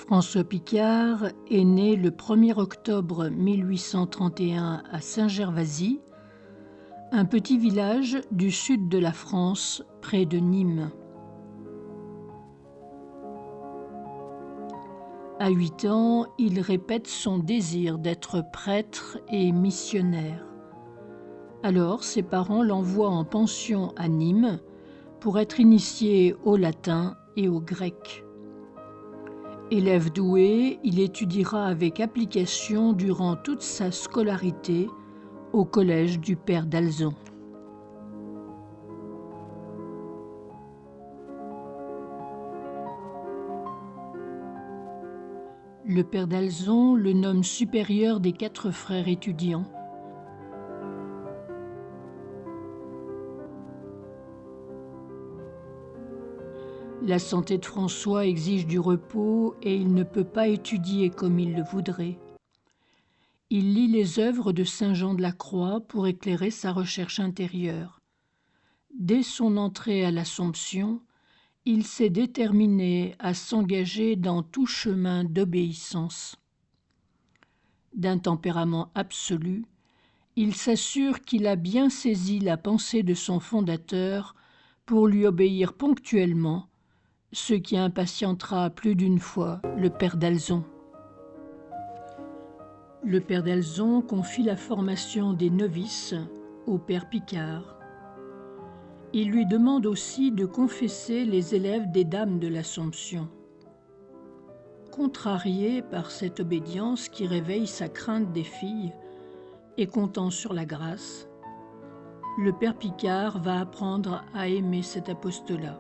François Picard est né le 1er octobre 1831 à Saint-Gervasy, un petit village du sud de la France, près de Nîmes. À 8 ans, il répète son désir d'être prêtre et missionnaire. Alors, ses parents l'envoient en pension à Nîmes pour être initié au latin et au grec. Élève doué, il étudiera avec application durant toute sa scolarité au collège du Père d'Alzon. Le Père d'Alzon le nomme supérieur des 4 frères étudiants. La santé de François exige du repos et il ne peut pas étudier comme il le voudrait. Il lit les œuvres de saint Jean de la Croix pour éclairer sa recherche intérieure. Dès son entrée à l'Assomption, il s'est déterminé à s'engager dans tout chemin d'obéissance. D'un tempérament absolu, il s'assure qu'il a bien saisi la pensée de son fondateur pour lui obéir ponctuellement, ce qui impatientera plus d'une fois le Père d'Alzon. Le Père d'Alzon confie la formation des novices au Père Picard. Il lui demande aussi de confesser les élèves des Dames de l'Assomption. Contrarié par cette obédience qui réveille sa crainte des filles et comptant sur la grâce, le Père Picard va apprendre à aimer cet apostolat.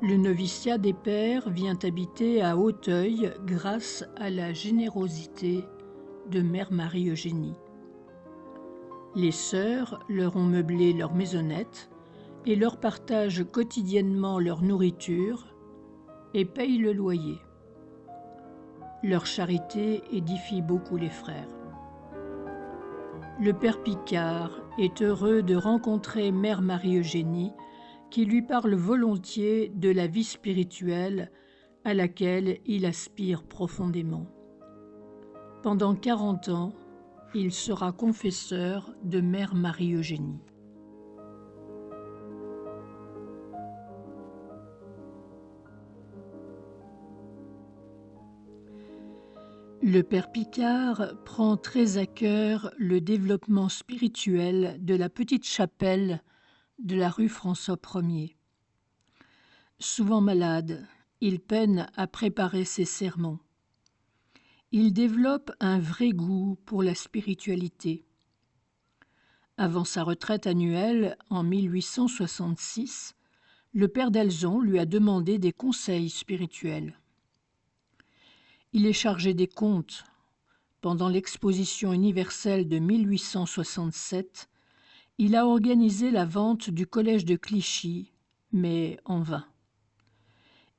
Le noviciat des pères vient habiter à Auteuil grâce à la générosité de Mère Marie-Eugénie. Les sœurs leur ont meublé leur maisonnette et leur partagent quotidiennement leur nourriture et payent le loyer. Leur charité édifie beaucoup les frères. Le Père Picard est heureux de rencontrer Mère Marie-Eugénie qui lui parle volontiers de la vie spirituelle à laquelle il aspire profondément. Pendant 40 ans, il sera confesseur de Mère Marie-Eugénie. Le Père Picard prend très à cœur le développement spirituel de la petite chapelle de la rue François Ier. Souvent malade, il peine à préparer ses sermons. Il développe un vrai goût pour la spiritualité. Avant sa retraite annuelle en 1866, le Père d'Alzon lui a demandé des conseils spirituels. Il est chargé des comptes. Pendant l'exposition universelle de 1867, il a organisé la vente du collège de Clichy, mais en vain.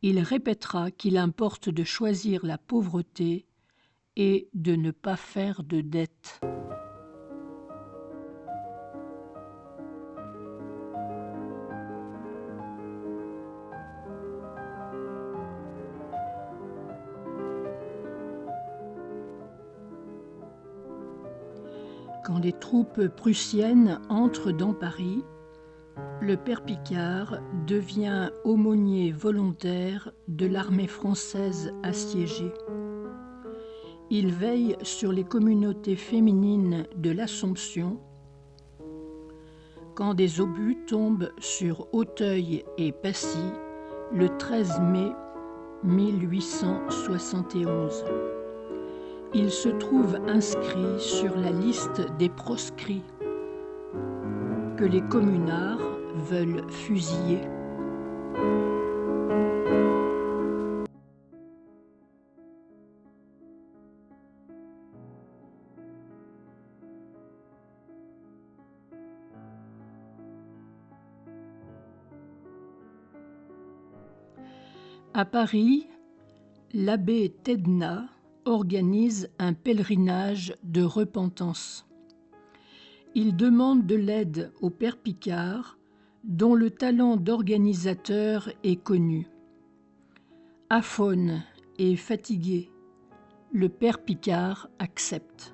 Il répétera qu'il importe de choisir la pauvreté et de ne pas faire de dettes. Quand les troupes prussiennes entrent dans Paris, le Père Picard devient aumônier volontaire de l'armée française assiégée. Il veille sur les communautés féminines de l'Assomption. Quand des obus tombent sur Auteuil et Passy le 13 mai 1871. Il se trouve inscrit sur la liste des proscrits que les communards veulent fusiller. À Paris, l'abbé Thédenat organise un pèlerinage de repentance. Il demande de l'aide au Père Picard, dont le talent d'organisateur est connu. Aphone et fatigué, le père Picard accepte.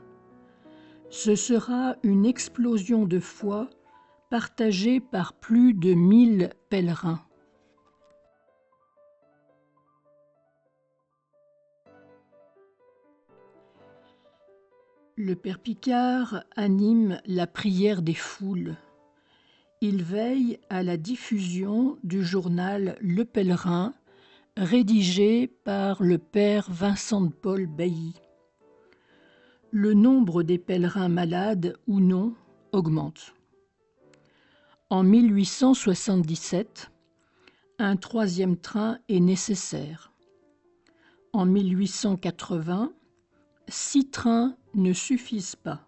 Ce sera une explosion de foi partagée par plus de 1000 pèlerins. Le père Picard anime la prière des foules. Il veille à la diffusion du journal Le Pèlerin, rédigé par le père Vincent de Paul Bailly. Le nombre des pèlerins malades ou non augmente. En 1877, un troisième train est nécessaire. En 1880, 6 trains ne suffisent pas.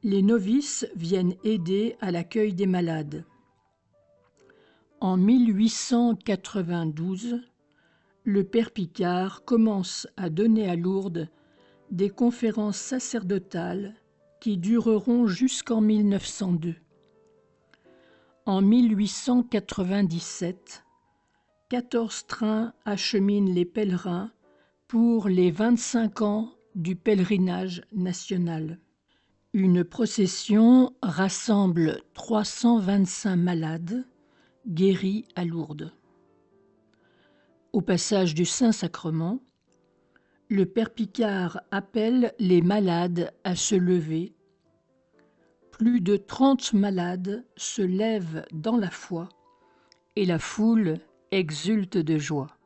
Les novices viennent aider à l'accueil des malades. En 1892, le père Picard commence à donner à Lourdes des conférences sacerdotales qui dureront jusqu'en 1902. En 1897, 14 trains acheminent les pèlerins pour les 25 ans du pèlerinage national. Une procession rassemble 325 malades guéris à Lourdes. Au passage du Saint-Sacrement, le père Picard appelle les malades à se lever. Plus de 30 malades se lèvent dans la foi et la foule exulte de joie.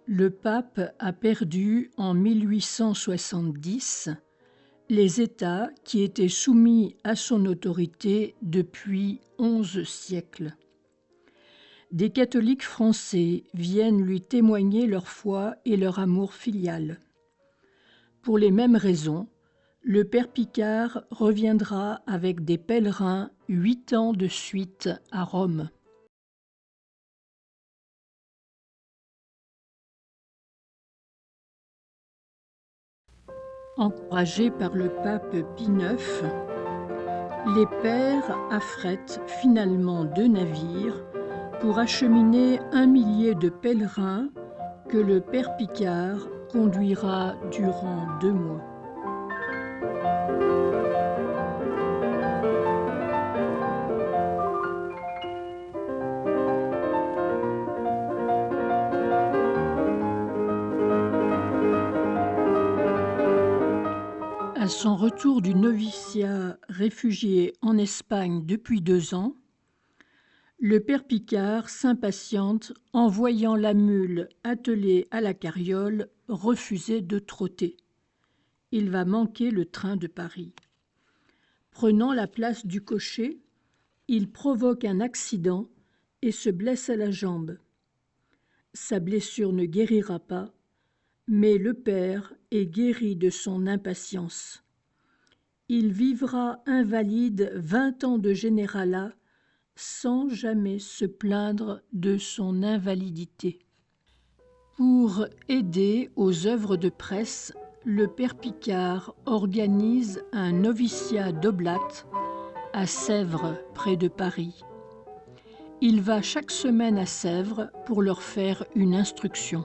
Le pape a perdu en 1870 les États qui étaient soumis à son autorité depuis 11 siècles. Des catholiques français viennent lui témoigner leur foi et leur amour filial. Pour les mêmes raisons, le père Picard reviendra avec des pèlerins 8 ans de suite à Rome. Encouragés par le pape Pie IX, les pères affrètent finalement 2 navires pour acheminer 1 millier de pèlerins que le père Picard conduira durant 2 mois. À son retour du noviciat réfugié en Espagne depuis 2 ans, le père Picard s'impatiente en voyant la mule attelée à la carriole refuser de trotter. Il va manquer le train de Paris. Prenant la place du cocher, il provoque un accident et se blesse à la jambe. Sa blessure ne guérira pas, mais le père est guéri de son impatience. Il vivra invalide 20 ans de généralat sans jamais se plaindre de son invalidité. Pour aider aux œuvres de presse, le père Picard organise un noviciat d'oblat à Sèvres, près de Paris. Il va chaque semaine à Sèvres pour leur faire une instruction.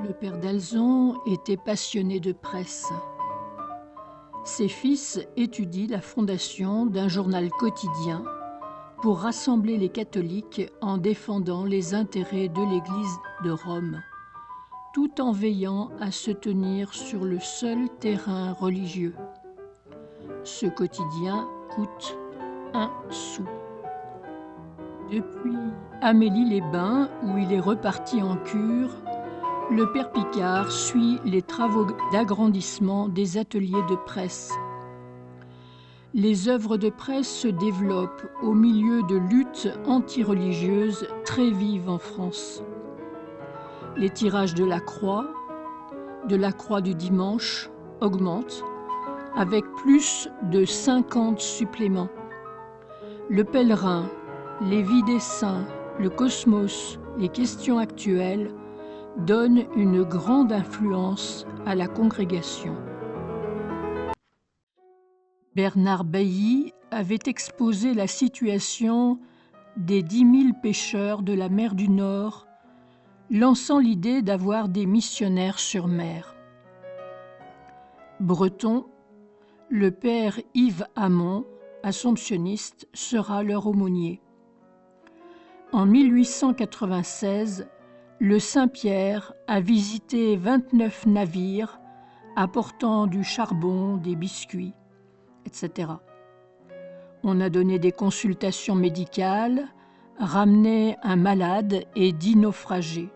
Le père d'Alzon était passionné de presse. Ses fils étudient la fondation d'un journal quotidien pour rassembler les catholiques en défendant les intérêts de l'Église de Rome, tout en veillant à se tenir sur le seul terrain religieux. Ce quotidien coûte 1 sou. Depuis Amélie-les-Bains, où il est reparti en cure, le père Picard suit les travaux d'agrandissement des ateliers de presse. Les œuvres de presse se développent au milieu de luttes antireligieuses très vives en France. Les tirages de la croix du dimanche augmentent, avec plus de 50 suppléments. Le Pèlerin, les Vies des saints, le Cosmos, les questions actuelles donnent une grande influence à la congrégation. Bernard Bailly avait exposé la situation des 10 000 pêcheurs de la mer du Nord, lançant l'idée d'avoir des missionnaires sur mer. Breton, le père Yves Hamon, assomptionniste, sera leur aumônier. En 1896, le Saint-Pierre a visité 29 navires apportant du charbon, des biscuits, etc. On a donné des consultations médicales, ramené un malade et 10 naufragés.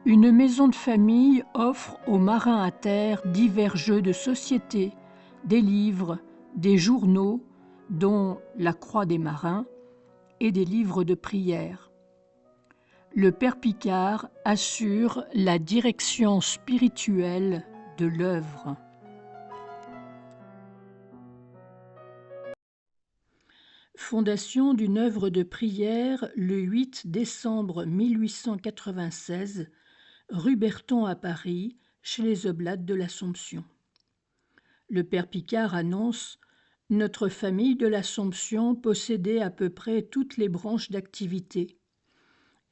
Une maison de famille offre aux marins à terre divers jeux de société, des livres, des journaux, dont La Croix des marins, et des livres de prière. Le père Picard assure la direction spirituelle de l'œuvre. Fondation d'une œuvre de prière le 8 décembre 1896, rue Berton à Paris, chez les Oblates de l'Assomption. Le père Picard annonce « Notre famille de l'Assomption possédait à peu près toutes les branches d'activité.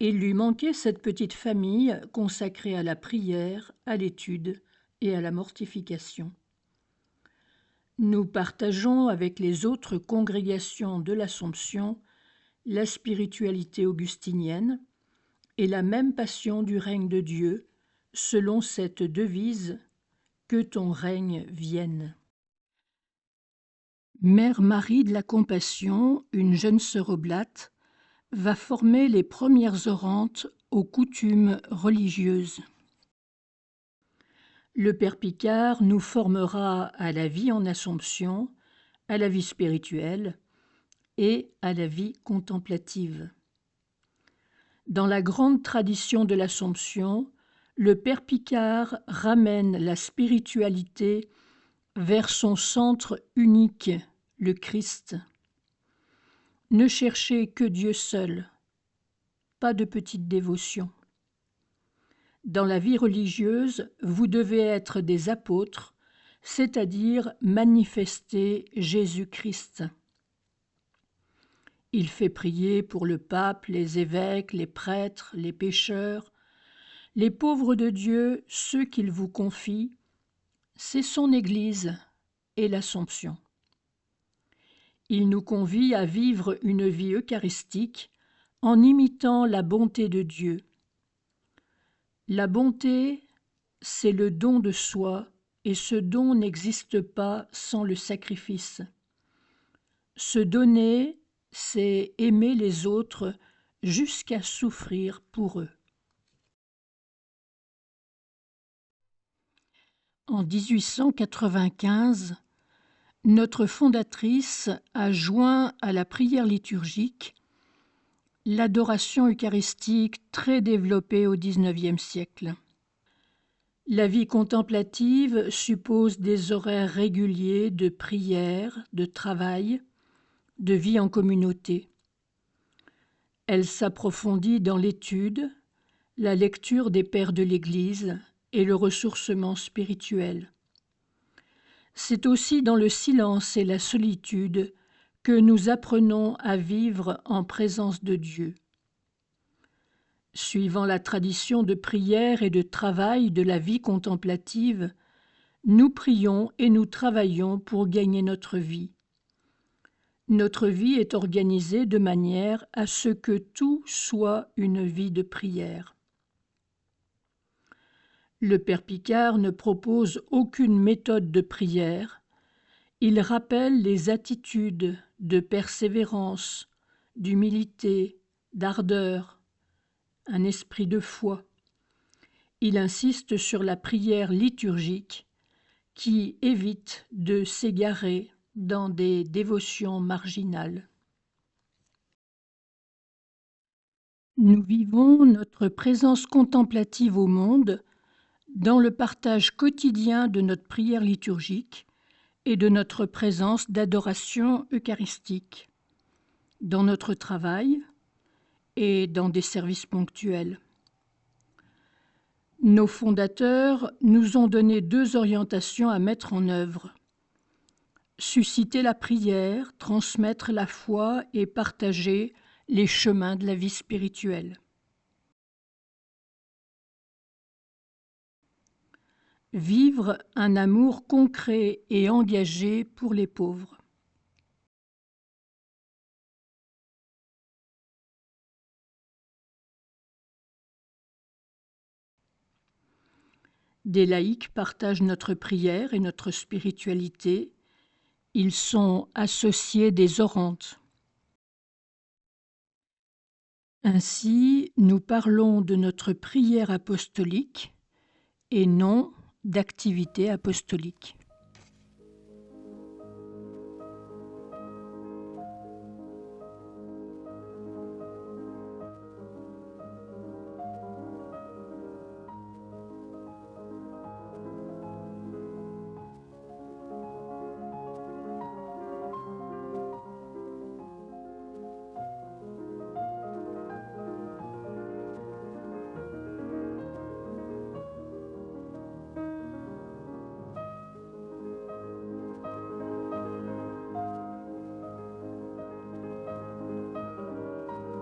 Il lui manquait cette petite famille consacrée à la prière, à l'étude et à la mortification. Nous partageons avec les autres congrégations de l'Assomption la spiritualité augustinienne et la même passion du règne de Dieu, selon cette devise « Que ton règne vienne ». Mère Marie de la Compassion, une jeune sœur oblate, va former les premières orantes aux coutumes religieuses. Le père Picard nous formera à la vie en Assomption, à la vie spirituelle et à la vie contemplative. Dans la grande tradition de l'Assomption, le père Picard ramène la spiritualité vers son centre unique, le Christ. Ne cherchez que Dieu seul, pas de petite dévotion. Dans la vie religieuse, vous devez être des apôtres, c'est-à-dire manifester Jésus-Christ. Il fait prier pour le pape, les évêques, les prêtres, les pécheurs, les pauvres de Dieu, ceux qu'il vous confie. C'est son Église et l'Assomption. Il nous convie à vivre une vie eucharistique en imitant la bonté de Dieu. La bonté, c'est le don de soi, et ce don n'existe pas sans le sacrifice. Se donner, c'est aimer les autres jusqu'à souffrir pour eux. En 1895, notre fondatrice a joint à la prière liturgique l'adoration eucharistique très développée au XIXe siècle. La vie contemplative suppose des horaires réguliers de prière, de travail, de vie en communauté. Elle s'approfondit dans l'étude, la lecture des pères de l'Église et le ressourcement spirituel. C'est aussi dans le silence et la solitude que nous apprenons à vivre en présence de Dieu. Suivant la tradition de prière et de travail de la vie contemplative, nous prions et nous travaillons pour gagner notre vie. Notre vie est organisée de manière à ce que tout soit une vie de prière. Le père Picard ne propose aucune méthode de prière. Il rappelle les attitudes de persévérance, d'humilité, d'ardeur, un esprit de foi. Il insiste sur la prière liturgique qui évite de s'égarer dans des dévotions marginales. Nous vivons notre présence contemplative au monde dans le partage quotidien de notre prière liturgique et de notre présence d'adoration eucharistique, dans notre travail et dans des services ponctuels. Nos fondateurs nous ont donné 2 orientations à mettre en œuvre. susciter la prière, transmettre la foi et partager les chemins de la vie spirituelle. Vivre un amour concret et engagé pour les pauvres. Des laïcs partagent notre prière et notre spiritualité. Ils sont associés des orantes. Ainsi, nous parlons de notre prière apostolique et non d'activité apostolique.